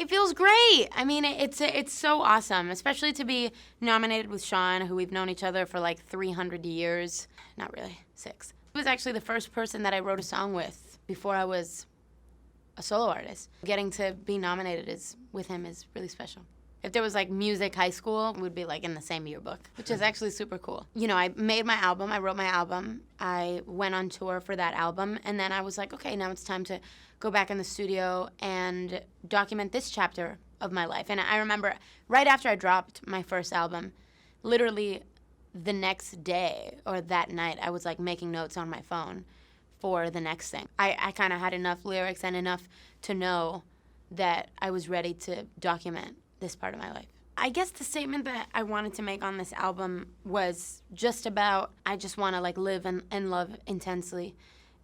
It feels great. I mean, it's so awesome, especially to be nominated with Shawn, who we've known each other for like 300 years. Not really, 6. He was actually the first person that I wrote a song with before I was a solo artist. Getting to be nominated with him is really special. If there was like music high school, we'd be like in the same yearbook, which is actually super cool. You know, I made my album, I wrote my album, I went on tour for that album, and then I was like, okay, now it's time to go back in the studio and document this chapter of my life. And I remember right after I dropped my first album, literally the next day or that night, I was like making notes on my phone for the next thing. I kind of had enough lyrics and enough to know that I was ready to document this part of my life. I guess the statement that I wanted to make on this album was just about, I just want to like live and love intensely.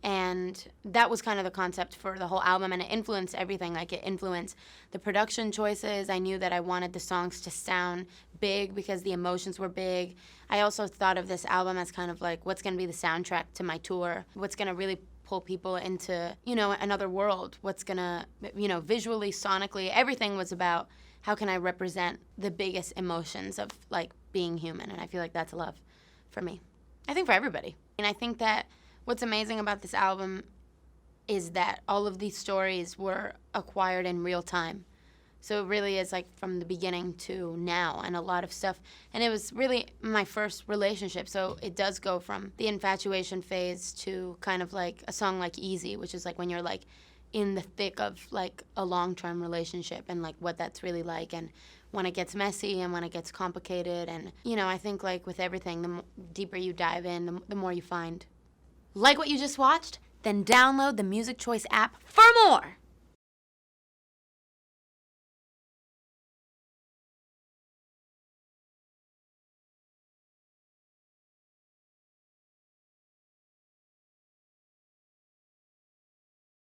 And that was kind of the concept for the whole album, and it influenced everything. Like, it influenced the production choices. I knew that I wanted the songs to sound big because the emotions were big. I also thought of this album as kind of like what's going to be the soundtrack to my tour, what's going to really pull people into, you know, another world, what's going to, you know, visually, sonically, everything was about how can I represent the biggest emotions of like being human. And I feel like that's love for me. I think for everybody. And I think that what's amazing about this album is that all of these stories were acquired in real time. So it really is like from the beginning to now, and a lot of stuff. And it was really my first relationship, so it does go from the infatuation phase to kind of like a song like Easy, which is like when you're like in the thick of like a long-term relationship and like what that's really like, and when it gets messy and when it gets complicated. And, you know, I think like with everything, the deeper you dive in, the more you find. Like what you just watched? Then download the Music Choice app for more!